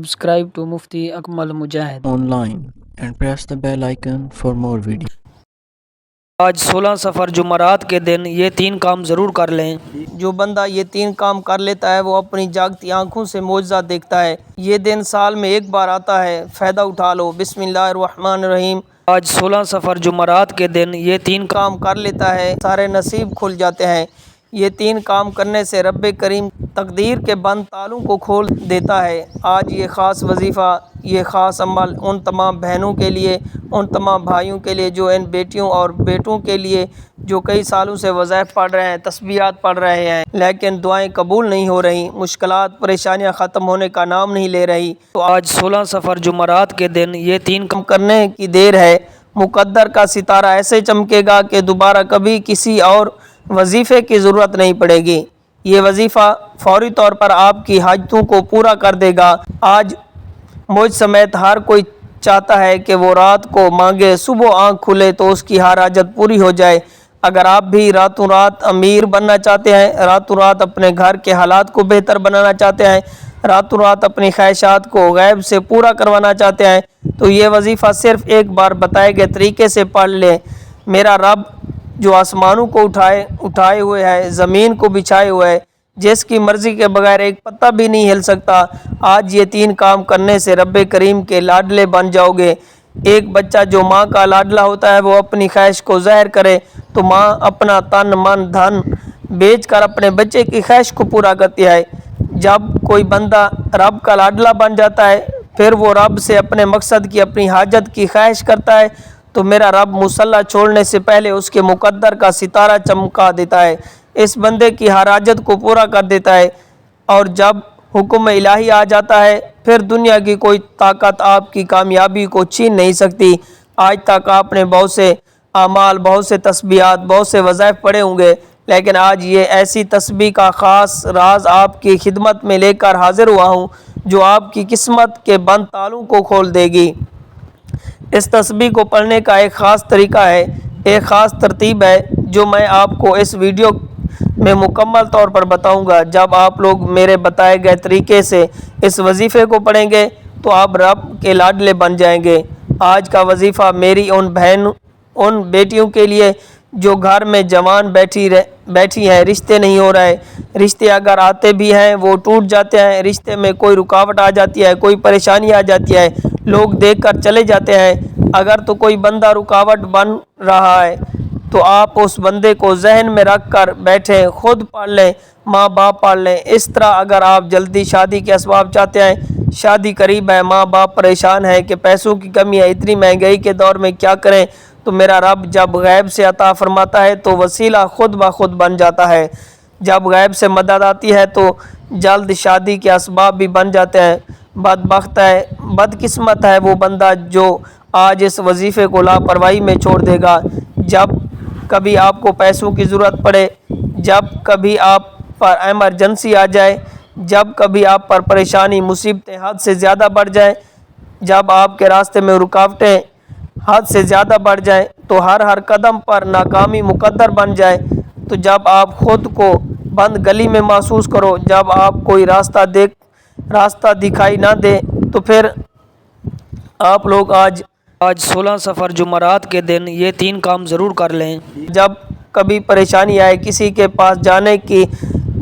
Subscribe to Mufti Akmal Mujahid online and press the bell icon for more videos. آج 16 سفر جمعرات کے دن یہ 3 کام ضرور کر لیں۔ جو بندہ یہ 3 کام کر لیتا ہے وہ اپنی جاگتی آنکھوں سے معجزہ دیکھتا ہے۔ یہ دن سال میں ایک بار آتا ہے، فائدہ اٹھا لو۔ بسم اللہ الرحمن الرحیم۔ آج 16 سفر جمعرات کے دن یہ 3 کام کر لیتا ہے، سارے نصیب کھل جاتے ہیں۔ یہ 3 کام کرنے سے رب کریم تقدیر کے بند تالوں کو کھول دیتا ہے۔ آج یہ خاص وظیفہ، یہ خاص عمل ان تمام بہنوں کے لیے، ان تمام بھائیوں کے لیے جو ان بیٹیوں اور بیٹوں کے لیے جو کئی سالوں سے وظائف پڑھ رہے ہیں، تسبیحات پڑھ رہے ہیں، لیکن دعائیں قبول نہیں ہو رہی، مشکلات پریشانیاں ختم ہونے کا نام نہیں لے رہی۔ تو آج 16 سفر جمعرات کے دن یہ 3 کام کرنے کی دیر ہے۔ مقدر کا ستارہ ایسے چمکے گا کہ دوبارہ کبھی کسی اور وظیفے کی ضرورت نہیں پڑے گی۔ یہ وظیفہ فوری طور پر آپ کی حاجتوں کو پورا کر دے گا۔ آج مجھ سمیت ہر کوئی چاہتا ہے کہ وہ رات کو مانگے، صبح آنکھ کھلے تو اس کی ہر حاجت پوری ہو جائے۔ اگر آپ بھی راتوں رات امیر بننا چاہتے ہیں، راتوں رات اپنے گھر کے حالات کو بہتر بنانا چاہتے ہیں، راتوں رات اپنی خواہشات کو غیب سے پورا کروانا چاہتے ہیں، تو یہ وظیفہ صرف ایک بار بتائے گئے طریقے سے پڑھ لیں۔ میرا رب جو آسمانوں کو اٹھائے ہوئے ہے، زمین کو بچھائے ہوئے ہے، جس کی مرضی کے بغیر ایک پتا بھی نہیں ہل سکتا، آج یہ 3 کام کرنے سے رب کریم کے لاڈلے بن جاؤ گے۔ ایک بچہ جو ماں کا لاڈلا ہوتا ہے، وہ اپنی خواہش کو ظاہر کرے تو ماں اپنا تن من دھن بیچ کر اپنے بچے کی خواہش کو پورا کرتی ہے۔ جب کوئی بندہ رب کا لاڈلا بن جاتا ہے، پھر وہ رب سے اپنے مقصد کی، اپنی حاجت کی خواہش کرتا ہے، تو میرا رب مصلی چھوڑنے سے پہلے اس کے مقدر کا ستارہ چمکا دیتا ہے، اس بندے کی ہر حاجت کو پورا کر دیتا ہے، اور جب حکم الہی آ جاتا ہے پھر دنیا کی کوئی طاقت آپ کی کامیابی کو چھین نہیں سکتی۔ آج تک آپ نے بہت سے اعمال، بہت سے تسبیحات، بہت سے وظائف پڑھے ہوں گے، لیکن آج یہ ایسی تسبیح کا خاص راز آپ کی خدمت میں لے کر حاضر ہوا ہوں جو آپ کی قسمت کے بند تالوں کو کھول دے گی۔ اس تسبیح کو پڑھنے کا ایک خاص طریقہ ہے، ایک خاص ترتیب ہے جو میں آپ کو اس ویڈیو میں مکمل طور پر بتاؤں گا۔ جب آپ لوگ میرے بتائے گئے طریقے سے اس وظیفے کو پڑھیں گے تو آپ رب کے لاڈلے بن جائیں گے۔ آج کا وظیفہ میری ان بیٹیوں کے لیے جو گھر میں جوان بیٹھی ہیں، رشتے نہیں ہو رہے، رشتے اگر آتے بھی ہیں وہ ٹوٹ جاتے ہیں، رشتے میں کوئی رکاوٹ آ جاتی ہے، کوئی پریشانی آ جاتی ہے، لوگ دیکھ کر چلے جاتے ہیں۔ اگر تو کوئی بندہ رکاوٹ بن رہا ہے تو آپ اس بندے کو ذہن میں رکھ کر بیٹھیں، خود پڑھ لیں، ماں باپ پڑھ لیں۔ اس طرح اگر آپ جلدی شادی کے اسباب چاہتے ہیں، شادی قریب ہے، ماں باپ پریشان ہے کہ پیسوں کی کمی ہے، اتنی مہنگائی کے دور میں کیا کریں، تو میرا رب جب غیب سے عطا فرماتا ہے تو وسیلہ خود بخود بن جاتا ہے۔ جب غیب سے مدد آتی ہے تو جلد شادی کے اسباب بھی بن جاتے ہیں۔ بدبخت ہے، بدقسمت ہے وہ بندہ جو آج اس وظیفے کو لاپرواہی میں چھوڑ دے گا۔ جب کبھی آپ کو پیسوں کی ضرورت پڑے، جب کبھی آپ پر ایمرجنسی آ جائے، جب کبھی آپ پر پریشانی، مصیبتیں حد سے زیادہ بڑھ جائیں، جب آپ کے راستے میں رکاوٹیں حد سے زیادہ بڑھ جائیں، تو ہر قدم پر ناکامی مقدر بن جائے، تو جب آپ خود کو بند گلی میں محسوس کرو، جب آپ کوئی راستہ دکھائی نہ دے، تو پھر آپ لوگ آج 16 سفر جمعرات کے دن یہ 3 کام ضرور کر لیں۔ جب کبھی پریشانی آئے، کسی کے پاس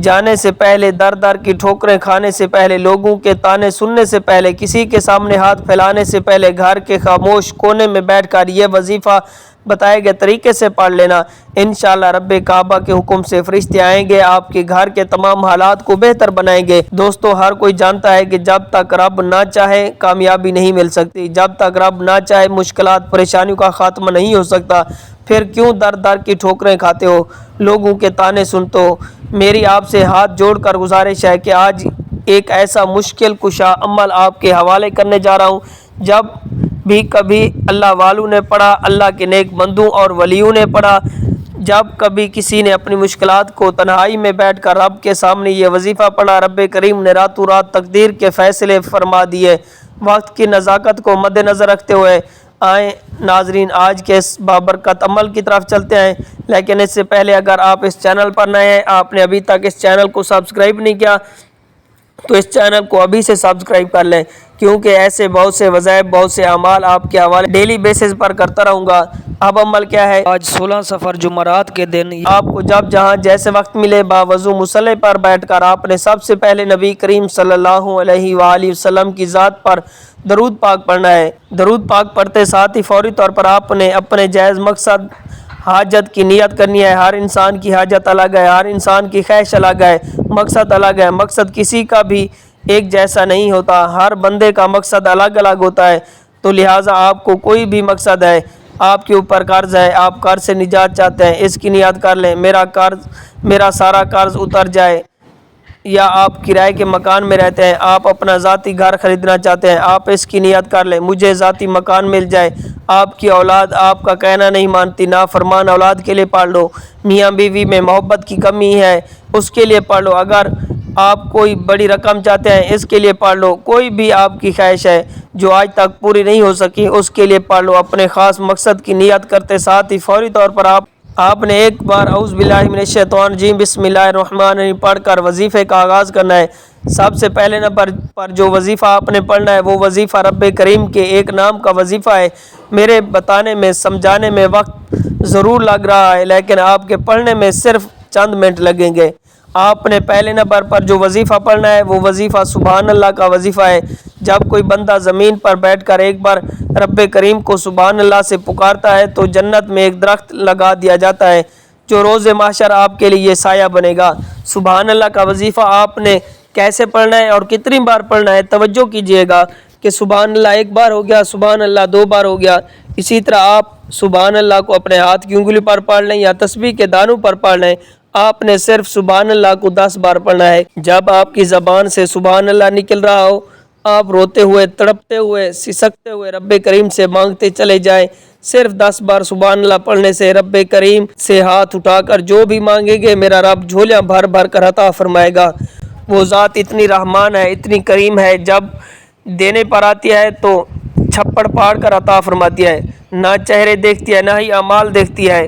جانے سے پہلے، در کی ٹھوکریں کھانے سے پہلے، لوگوں کے طعنے سننے سے پہلے، کسی کے سامنے ہاتھ پھیلانے سے پہلے، گھر کے خاموش کونے میں بیٹھ کر یہ وظیفہ بتائے گئے طریقے سے پڑھ لینا۔ انشاءاللہ رب کعبہ کے حکم سے فرشتے آئیں گے، آپ کے گھر کے تمام حالات کو بہتر بنائیں گے۔ دوستو، ہر کوئی جانتا ہے کہ جب تک رب نہ چاہے کامیابی نہیں مل سکتی، جب تک رب نہ چاہے مشکلات پریشانیوں کا خاتمہ نہیں ہو سکتا۔ پھر کیوں در کی ٹھوکریں کھاتے ہو، لوگوں کے طعنے سنتے ہو؟ میری آپ سے ہاتھ جوڑ کر گزارش ہے کہ آج ایک ایسا مشکل کشا عمل آپ کے حوالے کرنے جا رہا ہوں، جب بھی کبھی اللہ والوں نے پڑھا، اللہ کے نیک بندوں اور ولیوں نے پڑھا، جب کبھی کسی نے اپنی مشکلات کو تنہائی میں بیٹھ کر رب کے سامنے یہ وظیفہ پڑھا، رب کریم نے راتوں رات تقدیر کے فیصلے فرما دیے۔ وقت کی نزاکت کو مد نظر رکھتے ہوئے آئیں ناظرین، آج کے اس بابرکت عمل کی طرف چلتے ہیں، لیکن اس سے پہلے اگر آپ اس چینل پر نئے ہیں، آپ نے ابھی تک اس چینل کو سبسکرائب نہیں کیا، تو اس چینل کو ابھی سے سبسکرائب کر لیں، کیونکہ ایسے بہت سے وظائف، بہت سے اعمال آپ کے حوالے ڈیلی بیسس پر کرتا رہوں گا۔ اب عمل کیا ہے؟ آج 16 سفر جمعرات کے دن آپ کو جب جہاں جیسے وقت ملے باوضو مصلی پر بیٹھ کر آپ نے سب سے پہلے نبی کریم صلی اللہ علیہ وآلہ وسلم کی ذات پر درود پاک پڑھنا ہے۔ درود پاک پڑھتے ساتھ ہی فوری طور پر آپ نے اپنے جائز مقصد حاجت کی نیت کرنی ہے۔ ہر انسان کی حاجت الگ ہے، ہر انسان کی خواہش الگ ہے، مقصد الگ ہے۔ مقصد کسی کا بھی ایک جیسا نہیں ہوتا، ہر بندے کا مقصد الگ الگ ہوتا ہے۔ تو لہٰذا آپ کو کوئی بھی مقصد ہے، آپ کے اوپر قرض ہے، آپ قرض سے نجات چاہتے ہیں، اس کی نیت کر لیں، میرا سارا قرض اتر جائے۔ یا آپ کرائے کے مکان میں رہتے ہیں، آپ اپنا ذاتی گھر خریدنا چاہتے ہیں، آپ اس کی نیت کر لیں، مجھے ذاتی مکان مل جائے۔ آپ کی اولاد آپ کا کہنا نہیں مانتی، نافرمان اولاد کے لیے پڑھ لو۔ میاں بیوی میں محبت کی کمی ہے، اس کے لیے پڑھ لو۔ اگر آپ کوئی بڑی رقم چاہتے ہیں، اس کے لیے پڑھ لو۔ کوئی بھی آپ کی خواہش ہے جو آج تک پوری نہیں ہو سکی، اس کے لیے پڑھ لو۔ اپنے خاص مقصد کی نیت کرتے ساتھ ہی فوری طور پر آپ نے ایک بار اعوذ باللہ من الشیطان الرجیم بسم اللہ الرحمن الرحیم پڑھ کر وظیفے کا آغاز کرنا ہے۔ سب سے پہلے نمبر پر جو وظیفہ آپ نے پڑھنا ہے وہ وظیفہ رب کریم کے ایک نام کا وظیفہ ہے۔ میرے بتانے میں سمجھانے میں وقت ضرور لگ رہا ہے، لیکن آپ کے پڑھنے میں صرف چند منٹ لگیں گے۔ آپ نے پہلے نمبر پر جو وظیفہ پڑھنا ہے وہ وظیفہ سبحان اللہ کا وظیفہ ہے۔ جب کوئی بندہ زمین پر بیٹھ کر ایک بار رب کریم کو سبحان اللہ سے پکارتا ہے تو جنت میں ایک درخت لگا دیا جاتا ہے جو روز محشر آپ کے لیے سایہ بنے گا۔ سبحان اللہ کا وظیفہ آپ نے کیسے پڑھنا ہے اور کتنی بار پڑھنا ہے؟ توجہ کیجئے گا کہ سبحان اللہ ایک بار ہو گیا، سبحان اللہ دو بار ہو گیا، اسی طرح آپ سبحان اللہ کو اپنے ہاتھ کی انگلی پر پڑھ لیں یا تسبیح کے دانوں پر پڑھ لیں۔ آپ نے صرف سبحان اللہ کو 10 بار پڑھنا ہے۔ جب آپ کی زبان سے سبحان اللہ نکل رہا ہو، آپ روتے ہوئے، تڑپتے ہوئے، سسکتے ہوئے رب کریم سے مانگتے چلے جائیں۔ صرف 10 بار سبحان اللہ پڑھنے سے رب کریم سے ہاتھ اٹھا کر جو بھی مانگیں گے میرا رب جھولیاں بھر بھر کر عطا فرمائے گا۔ وہ ذات اتنی رحمان ہے، اتنی کریم ہے، جب دینے پر آتی ہے تو چھپڑ پاڑ کر عطا فرماتی ہے، نہ چہرے دیکھتی ہے نہ ہی اعمال دیکھتی ہے،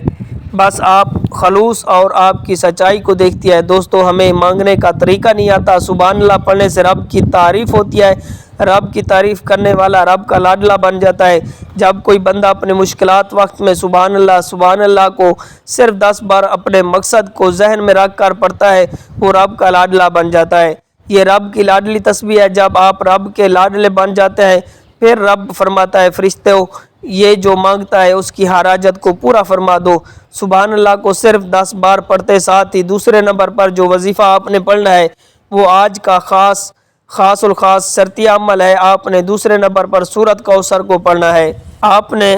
بس آپ خلوص اور آپ کی سچائی کو دیکھتی ہے۔ دوستو ہمیں مانگنے کا طریقہ نہیں آتا، سبحان اللہ پڑھنے سے رب کی تعریف ہوتی ہے، رب کی تعریف کرنے والا رب کا لاڈلا بن جاتا ہے۔ جب کوئی بندہ اپنے مشکلات وقت میں سبحان اللہ کو صرف 10 بار اپنے مقصد کو ذہن میں رکھ کر پڑھتا ہے، وہ رب کا لاڈلا بن جاتا ہے۔ یہ رب کی لاڈلی تسبیح ہے۔ جب آپ رب کے لاڈلے بن جاتے ہیں پھر رب فرماتا ہے فرشتوں یہ جو مانگتا ہے اس کی ہر حاجت کو پورا فرما دو۔ سبحان اللہ کو صرف 10 بار پڑھتے ساتھ ہی دوسرے نمبر پر جو وظیفہ آپ نے پڑھنا ہے وہ آج کا خاص الخاص شرطی عمل ہے۔ آپ نے دوسرے نمبر پر سورۃ کوثر کو پڑھنا ہے۔ آپ نے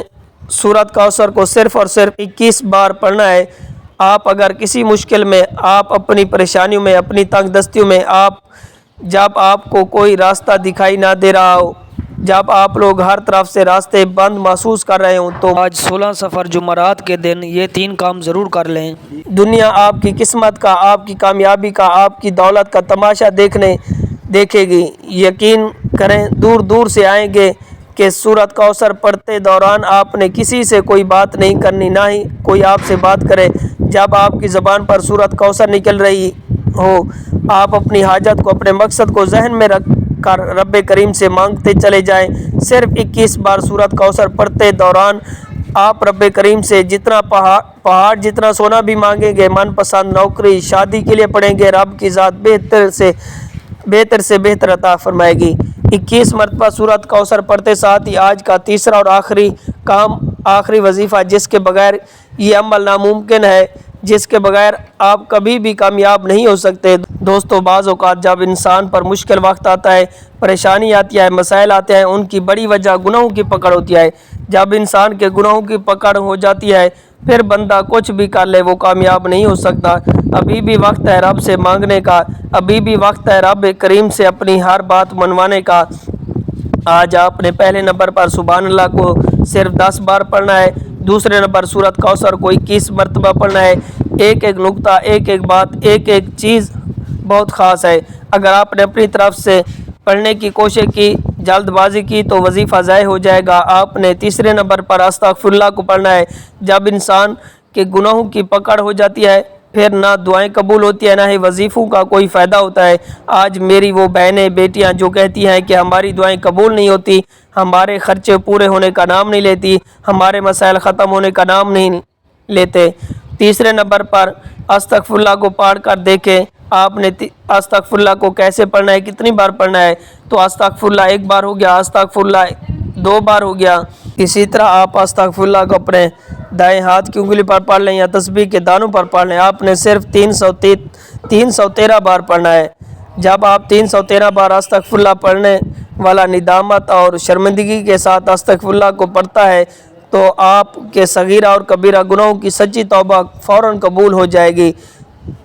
سورۃ کوثر کو صرف اور صرف 21 بار پڑھنا ہے۔ آپ اگر کسی مشکل میں، آپ اپنی پریشانیوں میں، اپنی تنگ دستیوں میں، جب آپ کو کوئی راستہ دکھائی نہ دے رہا ہو، جب آپ لوگ ہر طرف سے راستے بند محسوس کر رہے ہوں تو آج 16 سفر جمعرات کے دن یہ 3 کام ضرور کر لیں۔ دنیا آپ کی قسمت کا، آپ کی کامیابی کا، آپ کی دولت کا تماشا دیکھے گی۔ یقین کریں دور دور سے آئیں گے کہ سورۃ کوثر پڑھتے دوران آپ نے کسی سے کوئی بات نہیں کرنی، نہ ہی کوئی آپ سے بات کرے۔ جب آپ کی زبان پر سورۃ کوثر نکل رہی ہو، آپ اپنی حاجت کو، اپنے مقصد کو ذہن میں رکھ کر رب کریم سے مانگتے چلے جائیں۔ صرف 21 بار سورۃ کوثر پڑھتے دوران آپ رب کریم سے جتنا پہاڑ جتنا سونا بھی مانگیں گے، من پسند نوکری، شادی کے لیے پڑھیں گے، رب کی ذات بہتر سے بہتر عطا فرمائے گی۔ 21 مرتبہ سورۃ کوثر پڑھتے ساتھ ہی آج کا تیسرا اور آخری وظیفہ جس کے بغیر یہ عمل ناممکن ہے، جس کے بغیر آپ کبھی بھی کامیاب نہیں ہو سکتے۔ دوستو بعض اوقات جب انسان پر مشکل وقت آتا ہے، پریشانی آتی ہے، مسائل آتے ہیں، ان کی بڑی وجہ گناہوں کی پکڑ ہوتی ہے۔ جب انسان کے گناہوں کی پکڑ ہو جاتی ہے پھر بندہ کچھ بھی کر لے وہ کامیاب نہیں ہو سکتا۔ ابھی بھی وقت ہے رب سے مانگنے کا، ابھی بھی وقت ہے رب کریم سے اپنی ہر بات منوانے کا۔ آج آپ نے پہلے نمبر پر سبحان اللہ کو صرف 10 بار پڑھنا ہے، دوسرے نمبر سورۃ کوثر کو 21 مرتبہ پڑھنا ہے۔ ایک ایک نقطہ، ایک ایک بات، ایک ایک چیز بہت خاص ہے۔ اگر آپ نے اپنی طرف سے پڑھنے کی کوشش کی، جلد بازی کی تو وظیفہ ضائع ہو جائے گا۔ آپ نے تیسرے نمبر پر استغفر اللہ کو پڑھنا ہے۔ جب انسان کے گناہوں کی پکڑ ہو جاتی ہے پھر نہ دعائیں قبول ہوتی ہیں نہ ہی وظیفوں کا کوئی فائدہ ہوتا ہے۔ آج میری وہ بہنیں بیٹیاں جو کہتی ہیں کہ ہماری دعائیں قبول نہیں ہوتی، ہمارے خرچے پورے ہونے کا نام نہیں لیتی، ہمارے مسائل ختم ہونے کا نام نہیں لیتے۔ تیسرے نمبر پر استغفر اللہ کو پڑھ کر دیکھیں آپ نے استغفر اللہ کو کیسے پڑھنا ہے، کتنی بار پڑھنا ہے۔ تو استغفر اللہ ایک بار ہو گیا، استغفر اللہ 2 بار ہو گیا۔ اسی طرح آپ استغفر اللہ کو اپنے دائیں ہاتھ کی انگلی پر پڑھ لیں یا تسبیح کے دانوں پر پڑھ لیں۔ آپ نے صرف 313 بار پڑھنا ہے۔ جب آپ 313 بار استغفر اللہ پڑھنے والا ندامت اور شرمندگی کے ساتھ استغفر اللہ کو پڑھتا ہے تو آپ کے صغیرہ اور کبیرہ گناہوں کی سچی توبہ فوراً قبول ہو جائے گی۔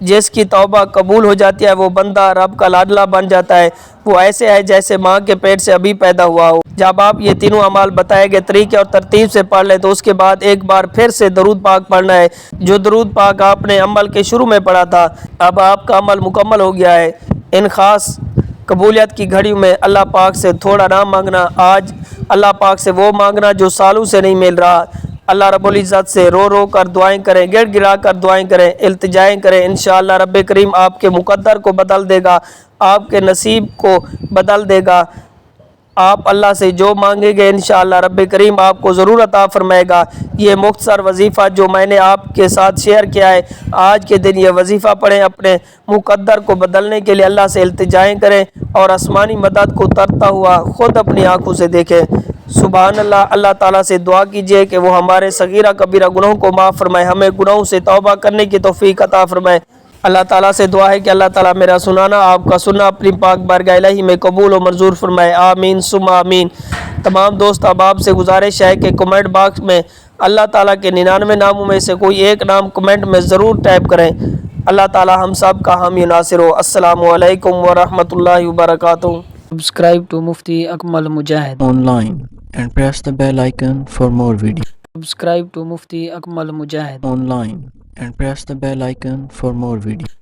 جس کی توبہ قبول ہو جاتی ہے وہ بندہ رب کا لاڈلا بن جاتا ہے، وہ ایسے ہے جیسے ماں کے پیٹ سے ابھی پیدا ہوا ہو۔ جب آپ یہ تینوں اعمال بتائے گئے طریقے اور ترتیب سے پڑھ لیں تو اس کے بعد ایک بار پھر سے درود پاک پڑھنا ہے، جو درود پاک آپ نے عمل کے شروع میں پڑھا تھا۔ اب آپ کا عمل مکمل ہو گیا ہے۔ ان خاص قبولیت کی گھڑیوں میں اللہ پاک سے تھوڑا نہ مانگنا، آج اللہ پاک سے وہ مانگنا جو سالوں سے نہیں مل رہا۔ اللہ رب العزت سے رو رو کر دعائیں کریں، گڑ گڑا کر دعائیں کریں، التجائیں کریں۔ انشاءاللہ رب کریم آپ کے مقدر کو بدل دے گا، آپ کے نصیب کو بدل دے گا۔ آپ اللہ سے جو مانگیں گے انشاءاللہ رب کریم آپ کو ضرور عطا فرمائے گا۔ یہ مختصر وظیفہ جو میں نے آپ کے ساتھ شیئر کیا ہے، آج کے دن یہ وظیفہ پڑھیں، اپنے مقدر کو بدلنے کے لیے اللہ سے التجائیں کریں اور آسمانی مدد کو اترتا ہوا خود اپنی آنکھوں سے دیکھیں۔ سبحان اللہ۔ اللہ تعالیٰ سے دعا کیجئے کہ وہ ہمارے صغیرہ کبیرہ گناہوں کو معاف فرمائے، ہمیں گناہوں سے توبہ کرنے کی توفیق عطا فرمائے۔ اللہ تعالیٰ سے دعا ہے کہ اللہ تعالیٰ میرا سنانا آپ کا سننا اپنی پاک بارگاہ الہی میں قبول و منظور فرمائے، آمین ثم آمین۔ تمام دوست احباب سے گزارش ہے کہ کمنٹ باکس میں اللہ تعالیٰ کے 99 ناموں میں سے کوئی ایک نام کمنٹ میں ضرور ٹائپ کریں۔ اللہ تعالیٰ ہم سب کا حامی ناصر ہو۔ السلام علیکم ورحمۃ اللہ وبرکاتہ۔ Subscribe to Mufti Akmal Mujahid. online and press the bell icon for more videos. Subscribe to Mufti Akmal Mujahid. Online and press the bell icon for more videos.